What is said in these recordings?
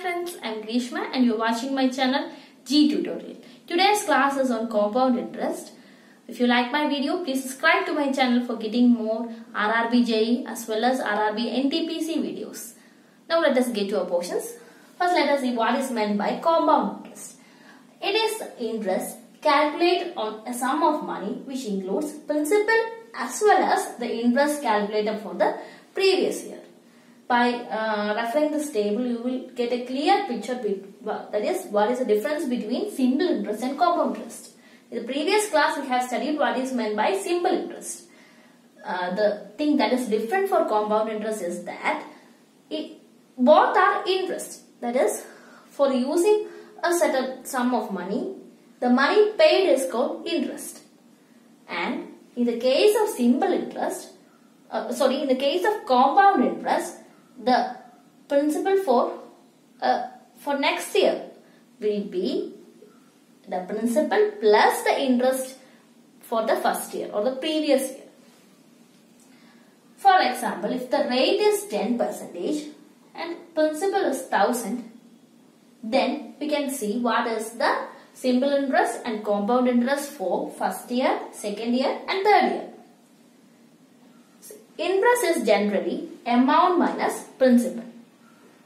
friends, I'm Grishma and you're watching my channel G Tutorial. Today's class is on compound interest. If you like my video, please subscribe to my channel for getting more RRB JE as well as RRB NTPC videos. Now let us get to our portions. First let us see what is meant by compound interest. It is interest calculated on a sum of money which includes principal as well as the interest calculated for the previous year. By referring this table, you will get a clear picture, that is, what is the difference between simple interest and compound interest. In the previous class, we have studied what is meant by simple interest. The thing that is different for compound interest is that both are interest. That is, for using a certain sum of money, the money paid is called interest. And in the case of simple interest, in the case of compound interest, the principal for next year will be the principal plus the interest for the first year or the previous year. For example, if the rate is 10% and principal is 1000, then we can see what is the simple interest and compound interest for first year, second year and third year. Interest is generally amount minus principal.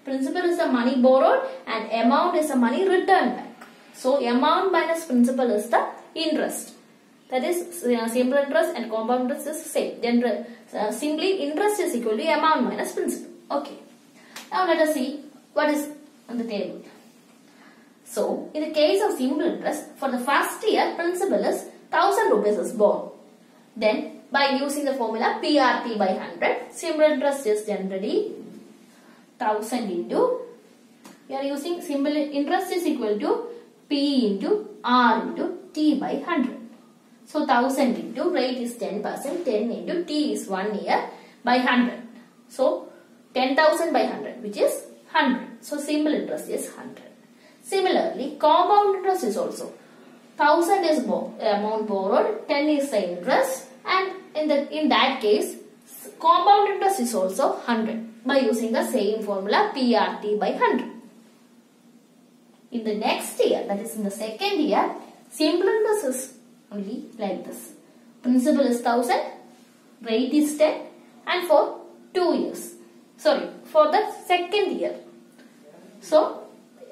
Principal is the money borrowed and amount is the money returned back. So, amount minus principal is the interest. That is, simple interest and compound interest is the same. Simply, interest is equal to amount minus principal. Okay. Now, let us see what is on the table. So, in the case of simple interest, for the first year, principal is 1000 rupees is borrowed. Then, by using the formula PRT by 100, simple interest is generally 1000 into, we are using simple interest is equal to P into R into T by 100. So 1000 into rate is 10%, 10 into T is 1 year by 100. So 10,000 by 100 which is 100. So simple interest is 100. Similarly, compound interest is also 1000 is amount borrowed, 10 is the interest, and in that case compound interest is also 100 by using the same formula PRT by 100. In the next year, that is in the second year, simple interest is only like this. Principal is 1000, rate is 10 and for 2 years. For the second year. So,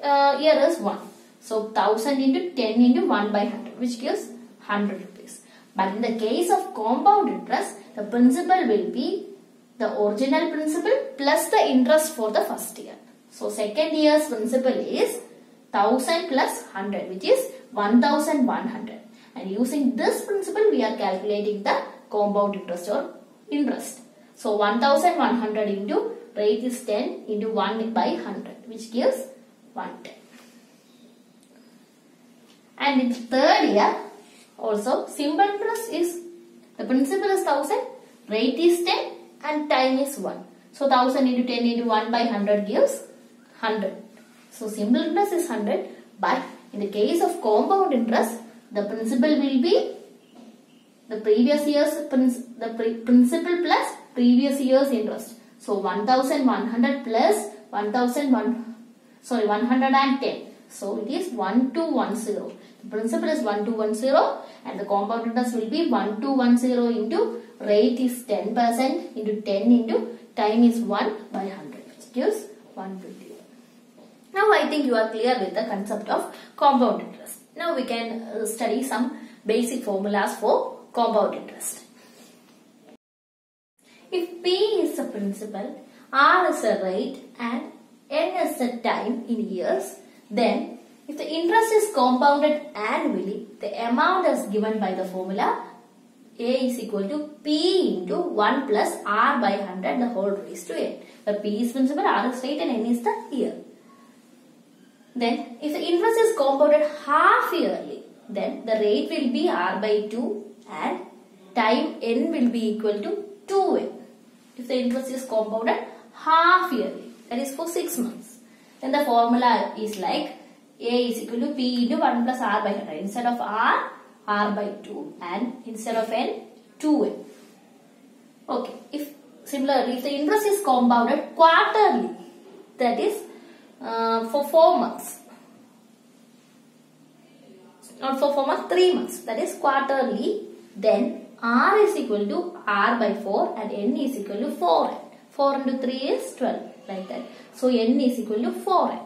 year is 1. So, 1000 into 10 into 1 by 100 which gives 100 rupees. But in the case of compound interest, the principal will be the original principal plus the interest for the first year. So, second year's principal is 1000 plus 100 which is 1100. And using this principal, we are calculating the compound interest or interest. So, 1100 into rate is 10 into 1 by 100 which gives 110. And in the third year, also simple interest is, the principal is 1000, rate is 10 and time is 1. So 1000 into 10 into 1 by 100 gives 100. So simple interest is 100, but in the case of compound interest, the principal will be the previous year's principal plus previous year's interest. So 1100 plus 110. So it is 1210. The principal is 1210 and the compound interest will be 1210 into rate is 10% into 10 into time is 1 by 100 which gives 120. Now I think you are clear with the concept of compound interest. Now we can study some basic formulas for compound interest. If P is the principal, R is a rate and N is the time in years, then if the interest is compounded annually, the amount is given by the formula A is equal to P into 1 plus R by 100 the whole raised to N. Where P is principal, R is rate and N is the year. Then if the interest is compounded half yearly, then the rate will be R by 2 and time N will be equal to 2N. If the interest is compounded half yearly, that is for 6 months, then the formula is like A is equal to P into 1 plus R by 100. Instead of R, R by 2 and instead of N, 2N. Okay. Similarly, if the interest is compounded quarterly, that is for 4 months. Not for 4 months, 3 months. That is quarterly. Then R is equal to R by 4 and N is equal to 4N. 4 into 3 is 12. Like that. So N is equal to 4N.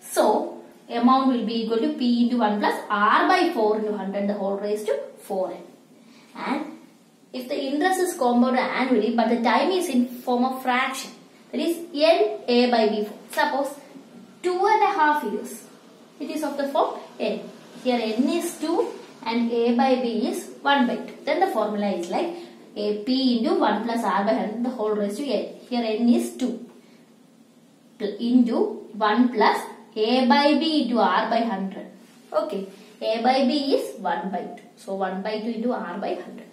So amount will be equal to P into 1 plus R by 4 into 100 the whole raised to 4N. And if the interest is compounded annually but the time is in form of fraction, that is N A by B form. Suppose 2.5 years. It is of the form N. Here N is 2 and A by B is 1 by 2. Then the formula is like A P into 1 plus R by 100 the whole raised to N. Here N is 2 into 1 plus A by B into R by 100. Okay. A by B is 1 by 2. So 1 by 2 into R by 100.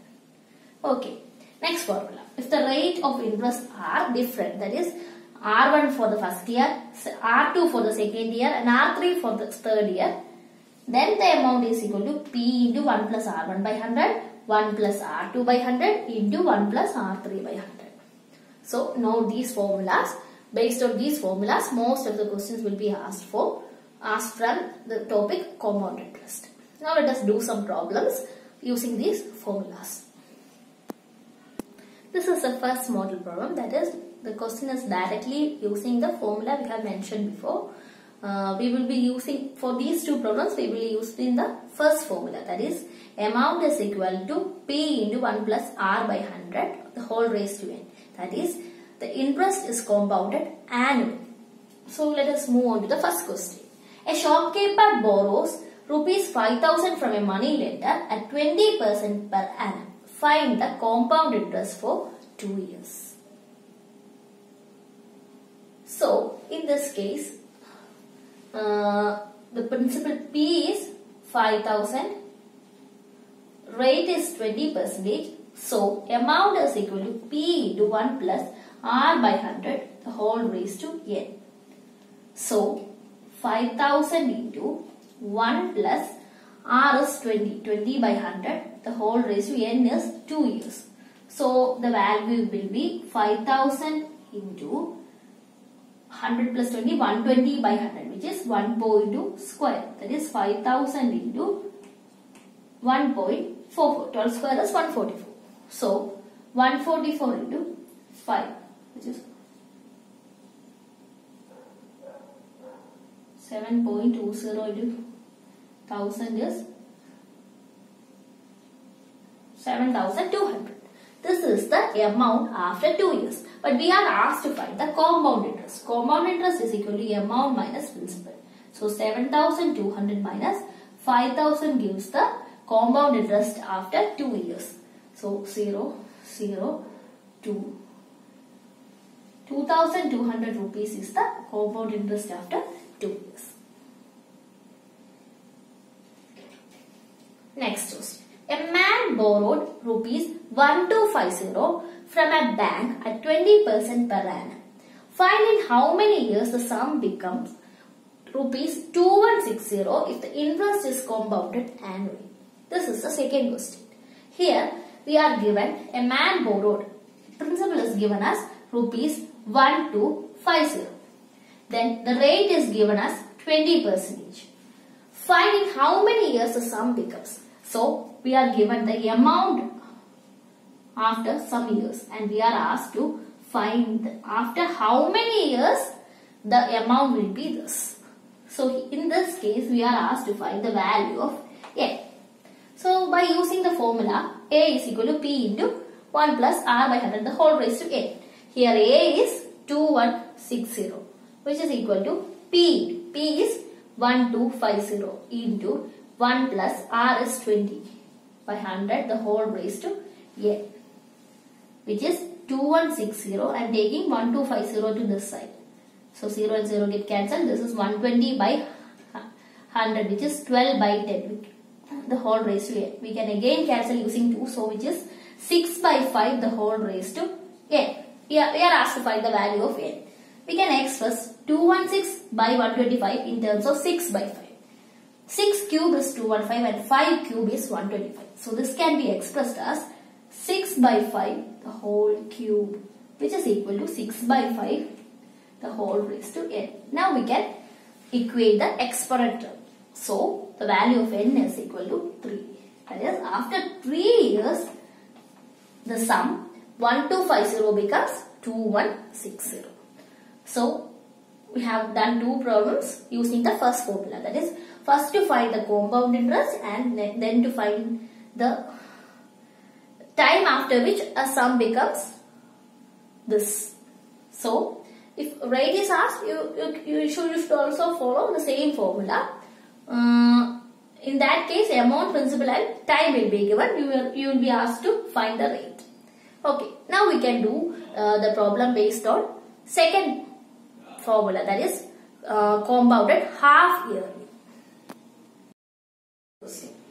Okay. Next formula. If the rate of interest are different, that is R1 for the first year, R2 for the second year and R3 for the third year, then the amount is equal to P into 1 plus R1 by 100, 1 plus R2 by 100 into 1 plus R3 by 100. So now these formulas, based on these formulas, most of the questions will be asked from the topic compound interest. Now let us do some problems using these formulas. This is the first model problem, that is the question is directly using the formula we have mentioned before. We will be using, for these two problems, we will use in the first formula, that is amount is equal to P into 1 plus R by 100 the whole raised to N. That is the interest is compounded annually. So let us move on to the first question. A shopkeeper borrows rupees 5,000 from a money lender at 20% per annum. Find the compound interest for 2 years. So in this case, the principal P is 5,000, rate is 20%, so amount is equal to P into 1 plus R by 100 the whole raised to N. So 5,000 into 1 plus R is 20 by 100 the whole raised to N is 2 years. So the value will be 5,000 into 100 plus 20, 120 by 100, which is 1.2 square. That is 5,000 into 1.44. 12 square is 144. So 144 into 5, which is 7.20 into 1000 is 7,200. This is the amount after 2 years. But we are asked to find the compound interest. Compound interest is equal to amount minus principal. So 7,200 minus 5,000 gives the compound interest after 2 years. So 0, 0, 2. 2,200 rupees is the compound interest after 2 years. Next question. A man borrowed rupees 1250 from a bank at 20% per annum. Find in how many years the sum becomes rupees 2160 if the interest is compounded annually. This is the second question. Here we are given a man borrowed. Principal is given as rupees 1250. Then the rate is given as 20%. Find in how many years the sum becomes. So we are given the amount after some years and we are asked to find after how many years the amount will be this. So in this case we are asked to find the value of A. So by using the formula, A is equal to P into 1 plus R by 100 the whole raised to N. Here A is 2160 which is equal to P. P is 1250 into 1 plus R is 20 by 100 the whole raised to N, which is 2160 and taking 1250 to this side. So 0 and 0 get cancelled. This is 120 by 100 which is 12 by 10 the whole raised to N. We can again cancel using 2, so which is 6 by 5 the whole raised to N. We are asked to find the value of N. We can express 216 by 125 in terms of 6 by 5. 6 cube is 215 and 5 cube is 125. So this can be expressed as 6 by 5 the whole cube, which is equal to 6 by 5 the whole raised to n. Now we can equate the exponent term. So the value of n is equal to 3. That is, after 3 years, the sum 1250 becomes 2160. So we have done two problems using the first formula. That is, first to find the compound interest and then to find the time after which a sum becomes this. So if rate is asked, you should also follow the same formula. In that case, amount, principal and time will be given. You will be asked to find the rate. Okay, now we can do the problem based on second formula, that is compounded half yearly.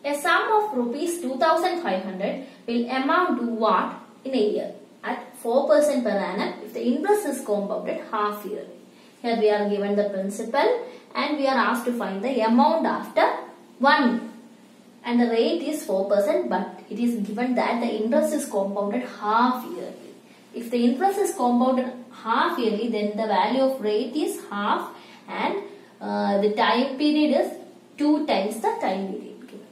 A sum of rupees 2500 will amount to what in a year at 4% per annum if the interest is compounded half yearly. Here we are given the principal and we are asked to find the amount after 1 year. And the rate is 4%, but it is given that the interest is compounded half yearly. If the interest is compounded half yearly, then the value of rate is half and the time period is 2 times the time period given.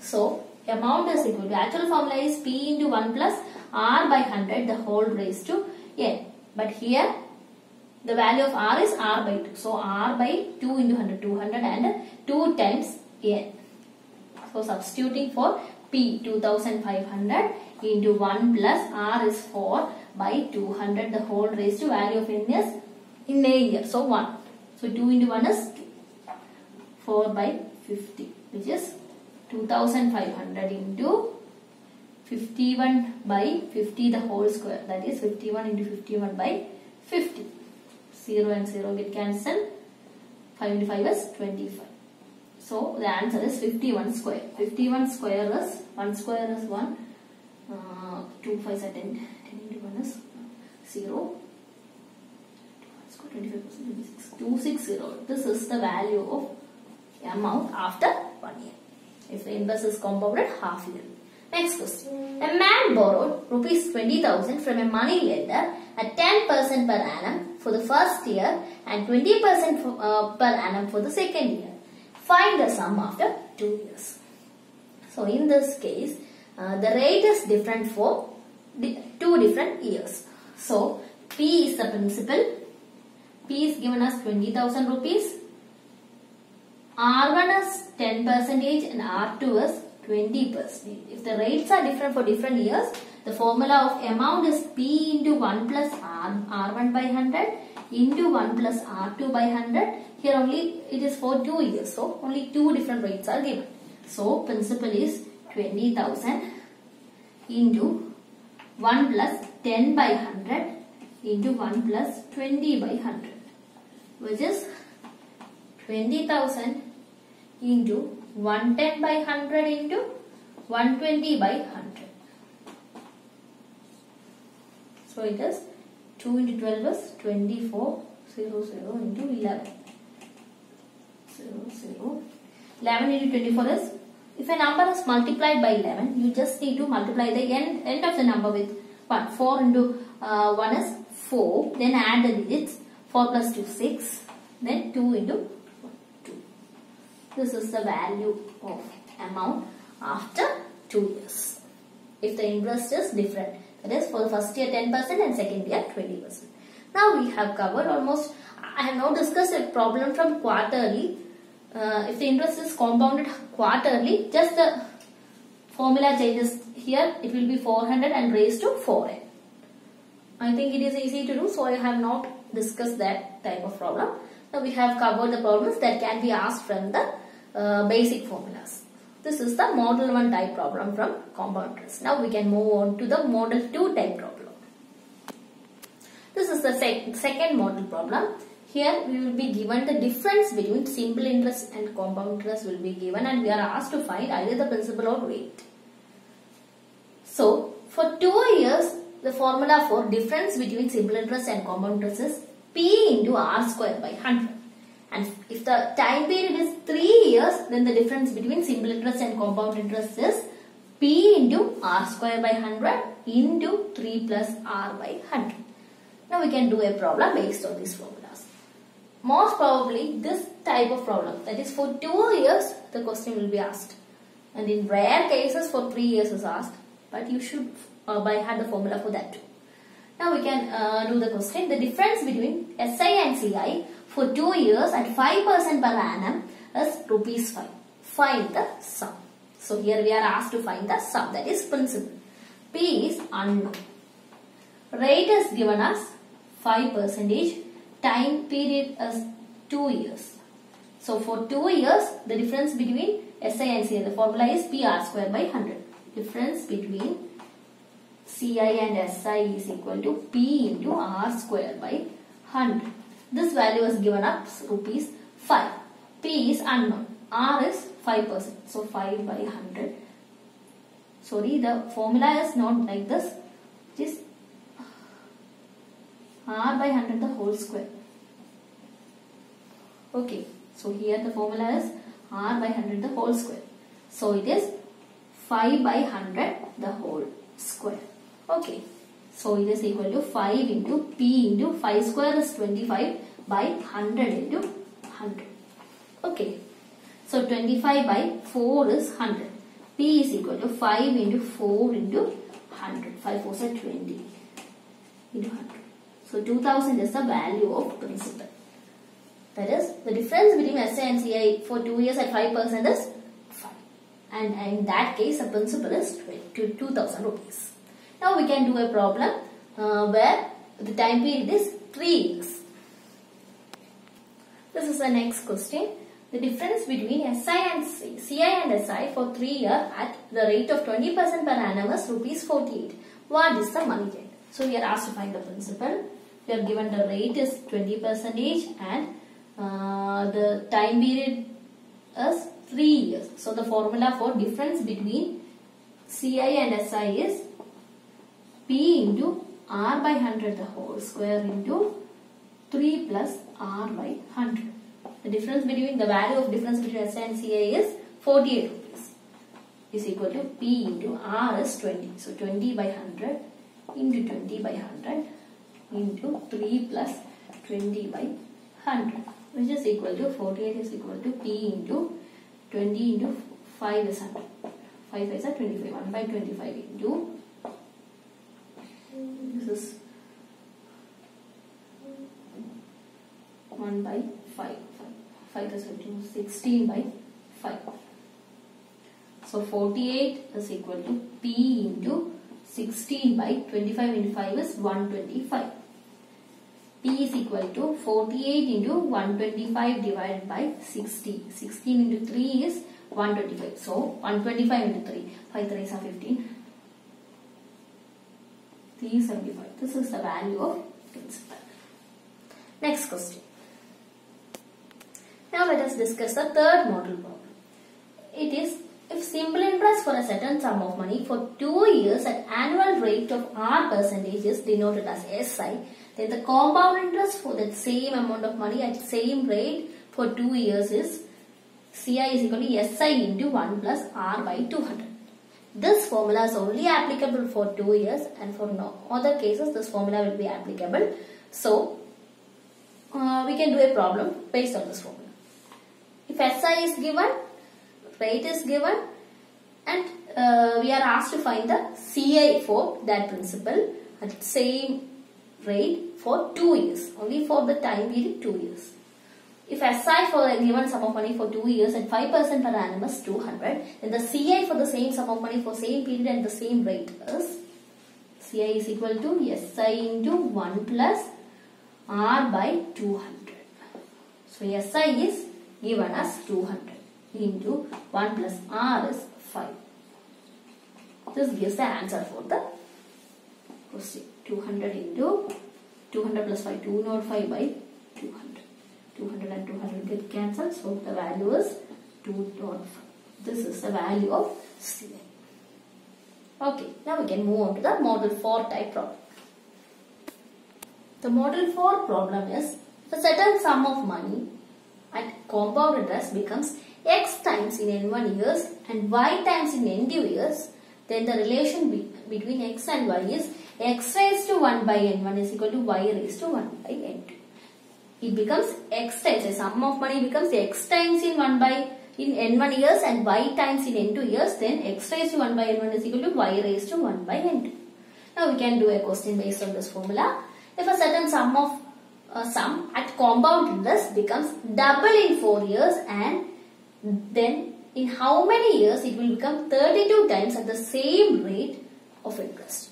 So amount is equal to, actual formula is P into 1 plus R by 100 the whole raised to n. But here the value of R is R by 2. So R by 2 into 100, 200 and 2 times n. So substituting for P 2500 into 1 plus R is 4 by 200 the whole raised to value of n is in a year. So 1. So 2 into 1 is 2. 4 by 50 which is 2500 into 51 by 50 the whole square, that is 51 into 51 by 50. 0 and 0 get cancelled. 5 into 5 is 25. So the answer is 51 square. 51 square is 1 square is 1. 2 5 is 10. 10 into 1 is 0. 25%, 26. 260. This is the value of amount after 1 year. If the interest is compounded half yearly. Next question. A man borrowed rupees 20,000 from a money lender at 10% per annum for the first year and 20% per annum for the second year. Find the sum after 2 years. So in this case, the rate is different for 2 different years. So P is the principal. P is given as 20,000 rupees. R1 is 10% and R2 is 20%. If the rates are different for different years, the formula of amount is P into 1 plus R1 by 100 into 1 plus R2 by 100. Here only it is for 2 years. So only 2 different rates are given. So principal is 20,000 into 1 plus 10 by 100 into 1 plus 20 by 100, which is 20,000 into 110 by 100 into 120 by 100. So it is 2 into 12 is 24, 0, 0 into 11. 0, 0. 11 into 24 is, if a number is multiplied by 11, you just need to multiply the end of the number with 1. 4 into 1 is 4. Then add the digits. 4 plus 2, 6. Then 2 into 1, 2. This is the value of amount after 2 years. If the interest is different. That is, for the first year 10% and second year 20%. Now we have covered almost, I have now discussed a problem from quarterly. If the interest is compounded quarterly, just the formula changes here. It will be 400 and raised to 4n. I think it is easy to do, so I have not discussed that type of problem. Now we have covered the problems that can be asked from the basic formulas. This is the model 1 type problem from compound interest. Now we can move on to the model 2 type problem. This is the second model problem. Here we will be given the difference between simple interest and compound interest will be given, and we are asked to find either the principal or rate. So for 2 years, the formula for difference between simple interest and compound interest is P into R square by 100. And if the time period is 3 years, then the difference between simple interest and compound interest is P into R square by 100 into 3 plus R by 100. Now we can do a problem based on these formulas. Most probably this type of problem, that is for 2 years the question will be asked, and in rare cases for 3 years is asked, but you should by heart the formula for that too. Now we can do the question. The difference between SI and CI for 2 years at 5% per annum is rupees 5. Find the sum. So here we are asked to find the sum, that is principal. P is unknown. Rate is given as 5%. Time period is 2 years. So for 2 years, the difference between SI and CI, the formula is PR square by 100. Difference between CI and SI is equal to P into R square by 100. This value is given as rupees 5. P is unknown. R is 5%. So 5 by 100. Sorry, the formula is not like this. It is R by 100 the whole square. Okay. So here the formula is R by 100 the whole square. So it is 5 by 100 the whole square. Okay. So it is equal to 5 into P into 5 square is 25 by 100 into 100. Okay. So 25 by 4 is 100. P is equal to 5 into 4 into 100. 5 4 is 20 into 100. So 2000 is the value of principal. That is, the difference between SI and CI for 2 years at 5% is 5. And in that case, the principal is 2000 rupees. Now we can do a problem where the time period is 3 years. This is the next question. The difference between CI and SI for 3 years at the rate of 20% per annum is rupees 48. What is the money rate? So we are asked to find the principal. We are given the rate is 20% and the time period is 3 years. So the formula for difference between CI and SI is P into R by 100 the whole square into 3 plus R by 100. The difference between the value of difference between SI and CI is 48 rupees is equal to P into R is 20. So 20 by 100 into 20 by 100 into 3 plus 20 by 100, which is equal to 48 is equal to P into 20 into 5 is 100. 5 is 25. 1 by 25 into this is 1 by 5. 5 is 15. 16 by 5. So 48 is equal to P into 16 by 25 into 5 is 125. P is equal to 48 into 125 divided by 60. 16 into 3 is 125. So 125 into 3. 5 3s are 15. 375. This is the value of principal. Next question. Now let us discuss the third model problem. It is, if simple interest for a certain sum of money for 2 years at annual rate of R% is denoted as SI, then the compound interest for that same amount of money at same rate for 2 years is CI is equal to SI into 1 plus R by 200. This formula is only applicable for 2 years, and for no other cases this formula will be applicable. So we can do a problem based on this formula. If SI is given, rate is given, and we are asked to find the CI for that principal at same rate for 2 years, only for the time period 2 years. If SI for a given sum of money for 2 years at 5% per annum is 200, then the CI for the same sum of money for same period and the same rate is CI is equal to SI into 1 plus R by 200. So SI is given as 200 into 1 plus R is 5. This gives the answer for the question. 200 into 200 plus 5, 205 by 200. 200 and 200 get cancelled, so the value is 205. This is the value of CI. Okay, now we can move on to the model 4 type problem. The model 4 problem is, if a certain sum of money at compound interest becomes X times in N1 years and Y times in N2 years, then the relation between X and Y is x raised to 1 by n1 is equal to y raised to 1 by n2. It becomes x times, the sum of money becomes x times in n1 years and y times in n2 years. Then x raised to 1 by n1 is equal to y raised to 1 by n2. Now we can do a question based on this formula. If a certain sum at compound interest becomes double in 4 years, and then in how many years it will become 32 times at the same rate of interest.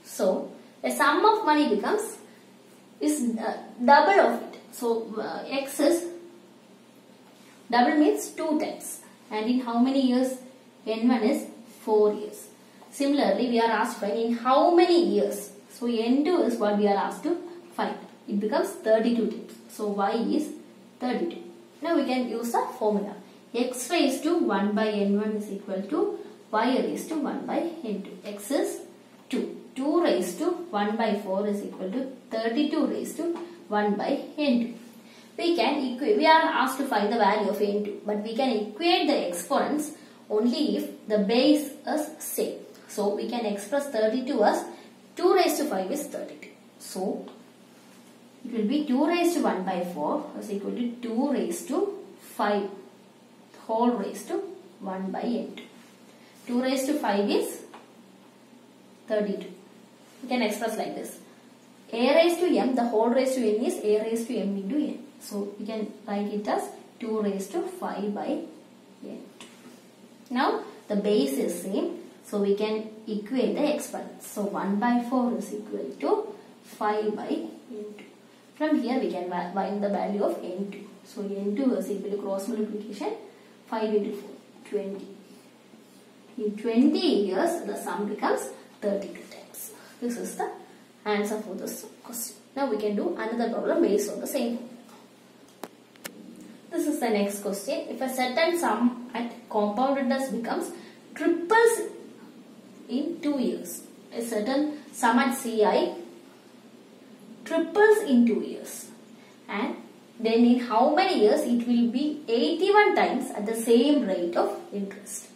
So the sum of money is double of it. So x is double means 2 times, and in how many years? n1 is 4 years. Similarly, we are asked to find in how many years. So n2 is what we are asked to find. It becomes 32 times. So y is 32. Now we can use the formula. X raised to 1 by n1 is equal to y raised to 1 by n2. X is 2. 2 raised to 1 by 4 is equal to 32 raised to 1 by n2. We are asked to find the value of n2, but we can equate the exponents only if the base is same. So we can express 32 as 2 raised to 5 is 32. So it will be 2 raised to 1 by 4 is equal to 2 raised to 5 whole raised to 1 by n2. 2 raised to 5 is 32. We can express like this. A raised to m, the whole raised to n is a raised to m into n. So we can write it as 2 raised to 5 by n2. Now the base is same. So we can equate the exponents. So 1 by 4 is equal to 5 by n2. From here we can find the value of n2. So n2 is equal to cross multiplication 5 into 4, 20. In 20 years the sum becomes 32 times. This is the answer for this question. Now we can do another problem based on the same formula. This is the next question. If a certain sum at compound interest becomes triples in 2 years. A certain sum at CI triples in 2 years. And then in how many years it will be 81 times at the same rate of interest.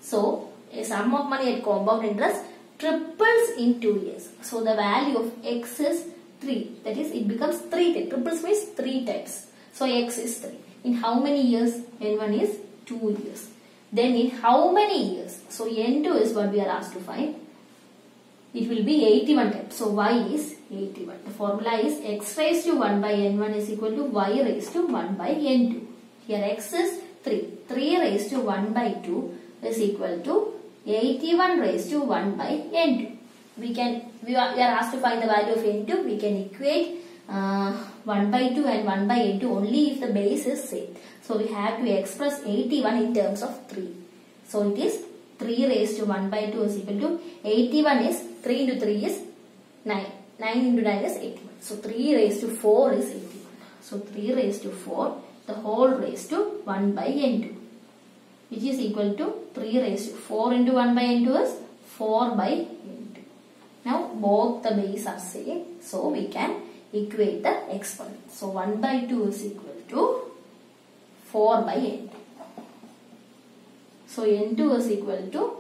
So a sum of money at compound interest triples in 2 years. So the value of x is 3. That is, it becomes 3 times. Triples means 3 times. So x is 3. In how many years? n1 is 2 years. Then in how many years? So n2 is what we are asked to find. It will be 81 times. So y is 81. The formula is x raised to 1 by n1 is equal to y raised to 1 by n2. Here x is 3. 3 raised to 1 by 2 is equal to 81 raised to 1 by n2. We are asked to find the value of n2. We can equate 1 by 2 and 1 by n2 only if the base is same. So we have to express 81 in terms of 3. So it is 3 raised to 1 by 2 is equal to 81 is 3 into 3 is 9. 9 into 9 is 81. So 3 raised to 4 is 81. So 3 raised to 4, the whole raised to 1 by n2, which is equal to 3 raised to 4 into 1 by n2 is 4 by n2. Now both the base are same. So we can equate the exponent. So 1 by 2 is equal to 4 by n2. So n2 is equal to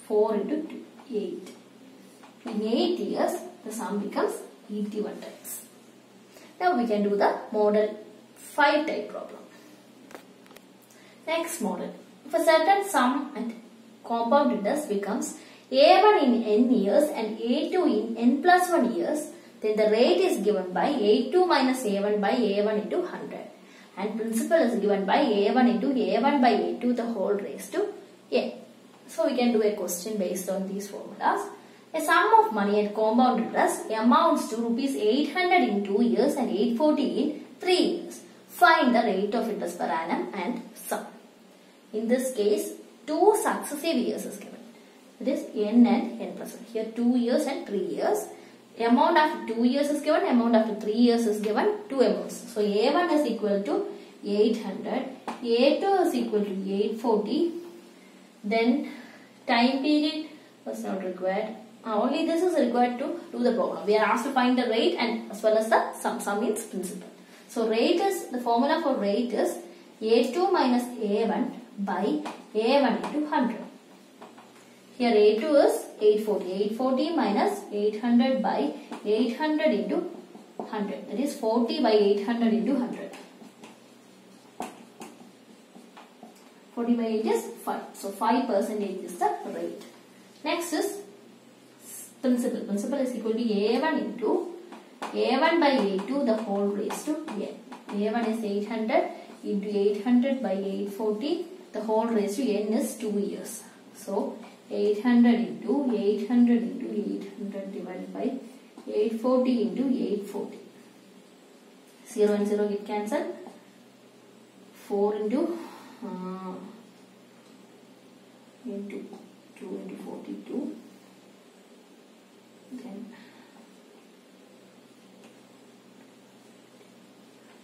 4 into 2, 8. In 8 years, the sum becomes 81 times. Now we can do the model 5 type problem. Next model. If a certain sum at compound interest becomes a1 in n years and a2 in n plus 1 years, then the rate is given by a2 minus a1 by a1 into 100. And principal is given by a1 into a1 by a2 the whole raised to n. So we can do a question based on these formulas. A sum of money at compound interest amounts to rupees 800 in 2 years and 840 in 3 years. Find the rate of interest per annum and sum. In this case, 2 successive years is given. It is n and n plus 1. Here 2 years and 3 years. Amount after 2 years is given, amount after 3 years is given, 2 amounts. So A1 is equal to 800, A2 is equal to 840. Then time period was not required. Only this is required to do the problem. We are asked to find the rate and as well as the sum. Sum means principal. So rate is, the formula for rate is A2 minus A1 by A1 into 100. Here A2 is 840. 840 minus 800 by 800 into 100. That is 40 by 800 into 100. 40 by 8 is 5. So 5% is the rate. Next is principal. Principal is equal to A1 into A1 by A2 the whole raised to n. A1 is 800 into 800 by 840. The whole raised to n is 2 years. So 800 into 800 into 800 divided by 840 into 840. 0 and 0 get cancelled. 4 into 2 into 42. Then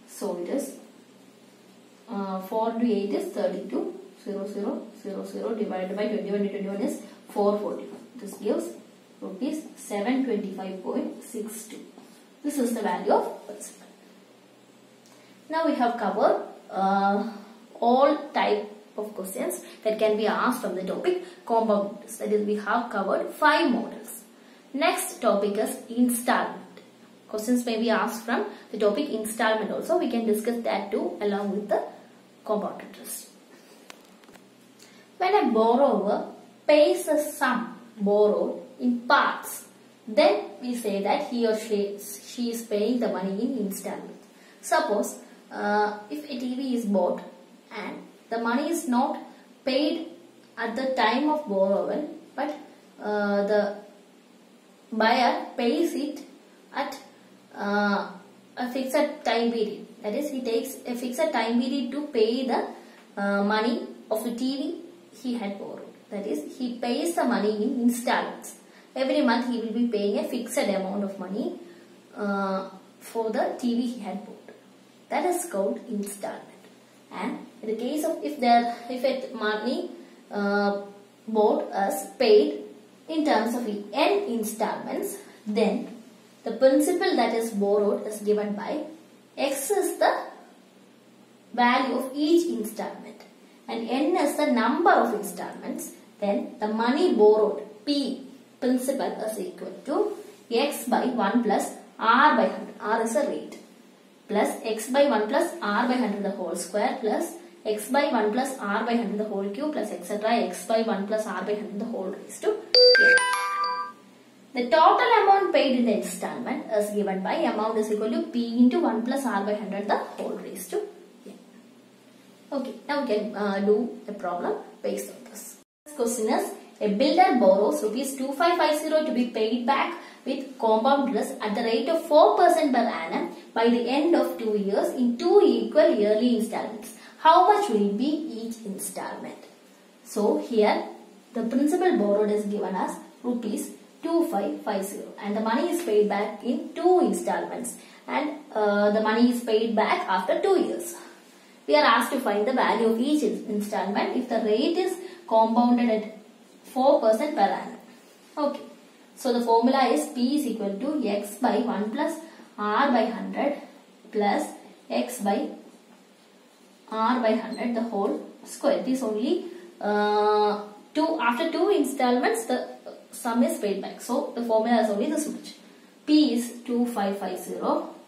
so it is 4 into 8 is 32. 0, 0, 0, 0 divided by 21 into 21 is 441. This gives rupees 725.62. This is the value of principal. Now we have covered all type of questions that can be asked from the topic compound interest. That is, we have covered 5 models. Next topic is installment. Questions may be asked from the topic installment also. We can discuss that too along with the compound interest. When a borrower pays a sum borrowed in parts, then we say that he or she is paying the money in installments. Suppose if a TV is bought and the money is not paid at the time of borrowal, but the buyer pays it at a fixed time period. That is, he takes a fixed time period to pay the money of the TV he had borrowed. That is, he pays the money in installments. Every month he will be paying a fixed amount of money for the TV he had bought. That is called installment. And in the case of if it money bought as paid in terms of n installments, then the principal that is borrowed is given by x is the value of each installment and n is the number of installments. Then the money borrowed P principal is equal to x by 1 plus r by 100. R is a rate. Plus x by 1 plus r by 100 the whole square plus x by 1 plus r by 100 the whole cube plus etc. x by 1 plus r by 100 the whole raised to n. The total amount paid in the installment is given by amount is equal to p into 1 plus r by 100 the whole raised to n. Okay, now we can do a problem based on this. This question is, a builder borrows rupees 2550 to be paid back with compound interest at the rate of 4% per annum by the end of 2 years in 2 equal yearly installments. How much will be each installment? So here the principal borrowed is given as rupees 2550 and the money is paid back in 2 installments and the money is paid back after 2 years. We are asked to find the value of each installment if the rate is compounded at 4% per annum. Okay. So the formula is P is equal to x by 1 plus r by 100 plus x by r by 100 the whole square. It is only after 2 installments the sum is paid back. So the formula is only this much. P is 2550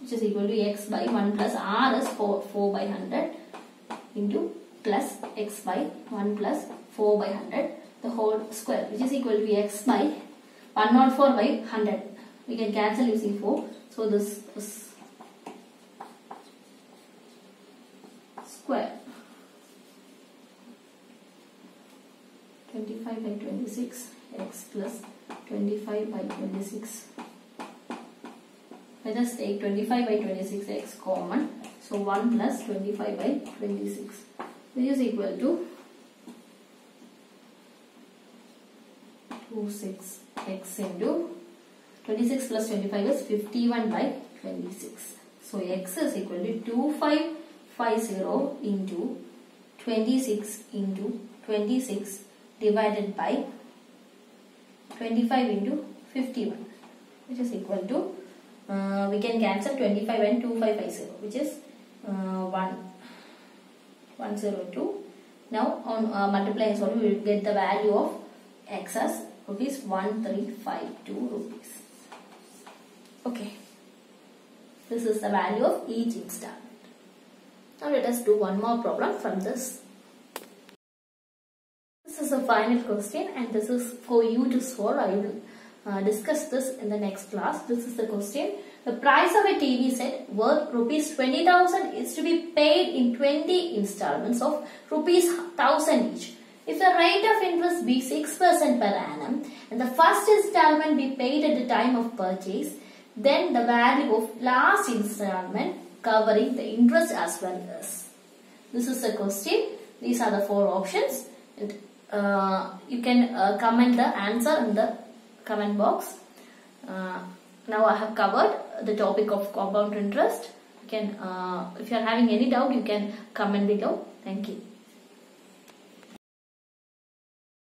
which is equal to x by 1 plus r is 4 by 100 into plus x by 1 plus 4 by 100 the whole square which is equal to x by 104 by 100. We can cancel using 4. So this is square 25 by 26 x plus 25 by 26. Let us take 25 by 26 x common. So 1 plus 25 by 26 which is equal to 26 x into 26 plus 25 is 51 by 26. So x is equal to 2550 into 26 into 26 divided by 25 into 51 which is equal to we can cancel 25 and 2550 which is 102. Now on multiplying so we will get the value of excess rupees 1352 rupees. Okay. This is the value of each installment. Now let us do one more problem from this. This is the final question and this is for you to solve. I will discuss this in the next class. This is the question. The price of a TV set worth rupees 20,000 is to be paid in 20 installments of rupees 1,000 each. If the rate of interest be 6% per annum and the first installment be paid at the time of purchase, then the value of last installment covering the interest as well is. This is the question. These are the 4 options. And, you can comment the answer in the comment box. Now I have covered the topic of compound interest. You can, if you are having any doubt, you can comment below. Thank you.